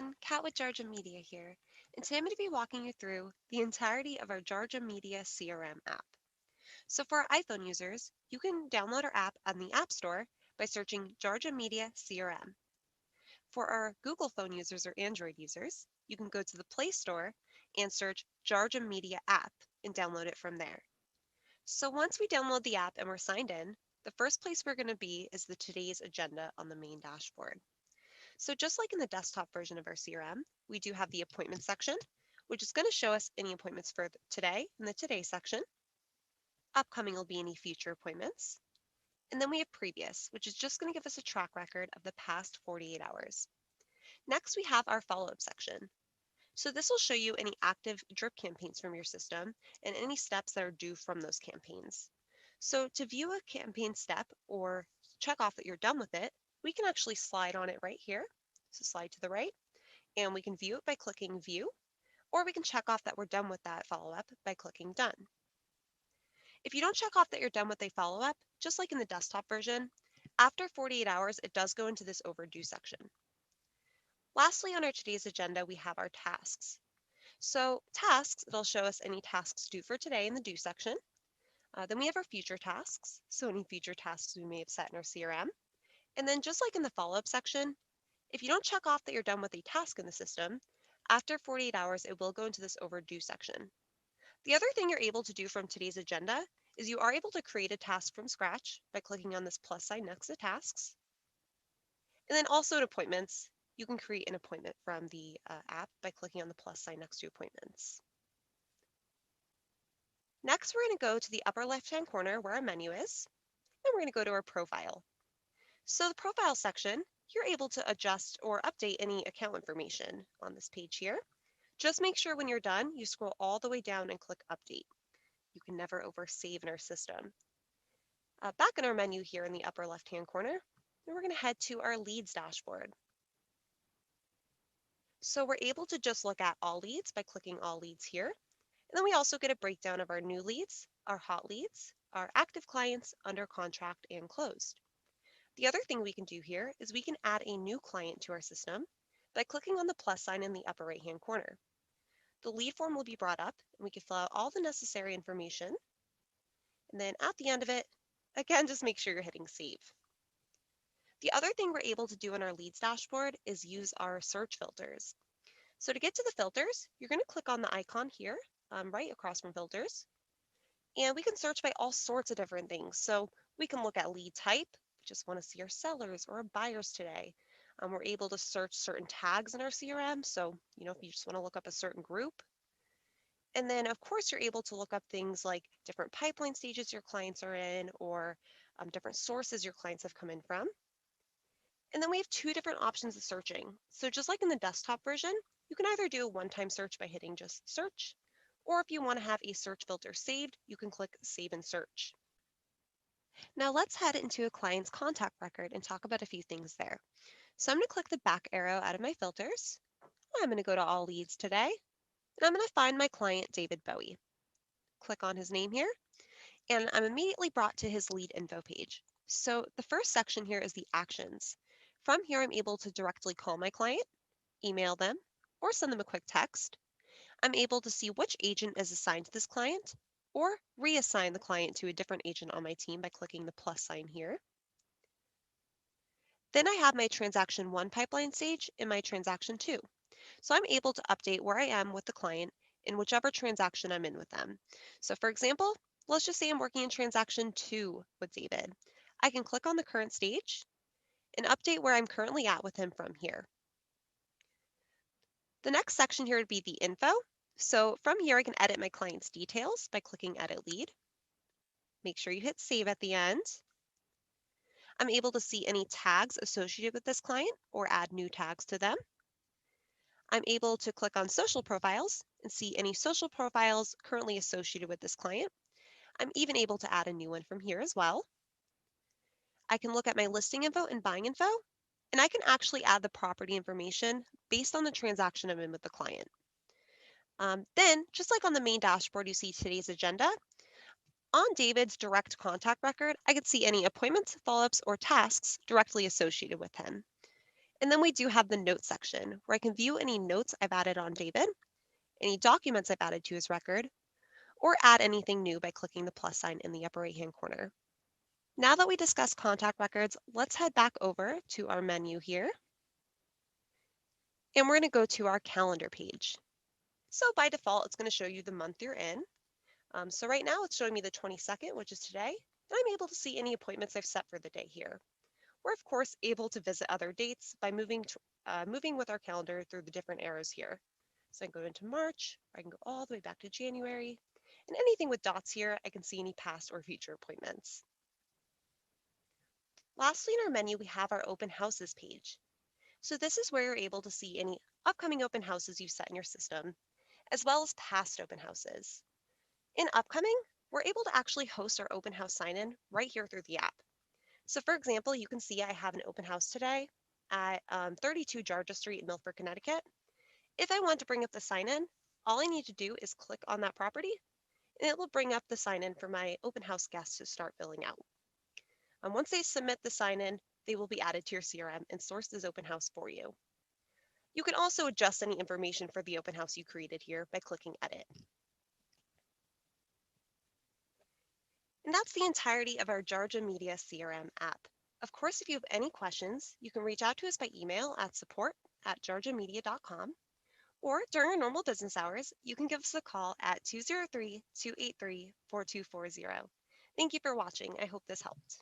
everyone, Kat with Jarja Media here, and today I'm going to be walking you through the entirety of our Jarja Media CRM app. So for our iPhone users, you can download our app on the App Store by searching Jarja Media CRM. For our Google phone users or Android users, you can go to the Play Store and search Jarja Media app and download it from there. So once we download the app and we're signed in, the first place we're going to be is the Today's Agenda on the main dashboard. So just like in the desktop version of our CRM, we do have the appointment section, which is going to show us any appointments for today in the Today section. Upcoming will be any future appointments. And then we have previous, which is just going to give us a track record of the past 48 hours. Next, we have our follow-up section. So this will show you any active drip campaigns from your system and any steps that are due from those campaigns. So to view a campaign step or check off that you're done with it, we can actually slide on it right here. So slide to the right, and we can view it by clicking View, or we can check off that we're done with that follow-up by clicking Done. If you don't check off that you're done with a follow-up, just like in the desktop version, after 48 hours, it does go into this overdue section. Lastly, on our today's agenda, we have our tasks. So tasks, it'll show us any tasks due for today in the due section. Then we have our future tasks, so any future tasks we may have set in our CRM. And then just like in the follow-up section, if you don't check off that you're done with a task in the system, after 48 hours, it will go into this overdue section. The other thing you're able to do from today's agenda is you are able to create a task from scratch by clicking on this plus sign next to tasks. And then also in appointments, you can create an appointment from the app by clicking on the plus sign next to appointments. Next, we're going to go to the upper left-hand corner where our menu is, and we're going to go to our profile. So the profile section, you're able to adjust or update any account information on this page here. Just make sure when you're done, you scroll all the way down and click Update. You can never oversave in our system. Back in our menu here in the upper left-hand corner, we're going to head to our Leads dashboard. So we're able to just look at all leads by clicking All Leads here. And then we also get a breakdown of our new leads, our hot leads, our active clients, under contract, and closed. The other thing we can do here is we can add a new client to our system by clicking on the plus sign in the upper right-hand corner. The lead form will be brought up, and we can fill out all the necessary information. And then at the end of it, again, just make sure you're hitting Save. The other thing we're able to do in our Leads dashboard is use our search filters. So to get to the filters, you're going to click on the icon here, right across from filters. And we can search by all sorts of different things. So we can look at lead type. We just want to see our sellers or our buyers today. We're able to search certain tags in our CRM. So, if you just want to look up a certain group. And then, of course, you're able to look up things like different pipeline stages your clients are in or different sources your clients have come in from. And then we have two different options of searching. So just like in the desktop version, you can either do a one-time search by hitting just search, or if you want to have a search filter saved, you can click Save and Search. Now let's head into a client's contact record and talk about a few things there. So I'm going to click the back arrow out of my filters. I'm going to go to All Leads today, and I'm going to find my client, David Bowie. Click on his name here, and I'm immediately brought to his lead info page. So the first section here is the actions. From here, I'm able to directly call my client, email them, or send them a quick text. I'm able to see which agent is assigned to this client, or reassign the client to a different agent on my team by clicking the plus sign here. Then I have my transaction 1 pipeline stage and my transaction 2. So I'm able to update where I am with the client in whichever transaction I'm in with them. So for example, let's just say I'm working in transaction 2 with David. I can click on the current stage and update where I'm currently at with him from here. The next section here would be the info. So from here, I can edit my client's details by clicking Edit Lead. Make sure you hit Save at the end. I'm able to see any tags associated with this client or add new tags to them. I'm able to click on Social Profiles and see any social profiles currently associated with this client. I'm even able to add a new one from here as well. I can look at my listing info and buying info, and I can actually add the property information based on the transaction I'm in with the client. Then, just like on the main dashboard, you see today's agenda. On David's direct contact record, I could see any appointments, follow-ups, or tasks directly associated with him. And then we do have the notes section where I can view any notes I've added on David, any documents I've added to his record, or add anything new by clicking the plus sign in the upper right-hand corner. Now that we discussed contact records, let's head back over to our menu here, and we're going to go to our calendar page. So by default, it's going to show you the month you're in. So right now it's showing me the 22nd, which is today, and I'm able to see any appointments I've set for the day here. We're of course able to visit other dates by moving with our calendar through the different arrows here. So I can go into March, or I can go all the way back to January, and anything with dots here, I can see any past or future appointments. Lastly, in our menu, we have our open houses page. So this is where you're able to see any upcoming open houses you've set in your system, as well as past open houses. In upcoming, we're able to actually host our open house sign-in right here through the app. So for example, you can see I have an open house today at 32 Jarja Street in Milford, Connecticut. If I want to bring up the sign-in, all I need to do is click on that property, and it will bring up the sign-in for my open house guests to start filling out. Once they submit the sign-in, they will be added to your CRM and source this open house for you. You can also adjust any information for the open house you created here by clicking Edit. And that's the entirety of our Jarja Media CRM app. Of course, if you have any questions, you can reach out to us by email at support@jarjamedia.com, or during our normal business hours, you can give us a call at 203-283-4240. Thank you for watching. I hope this helped.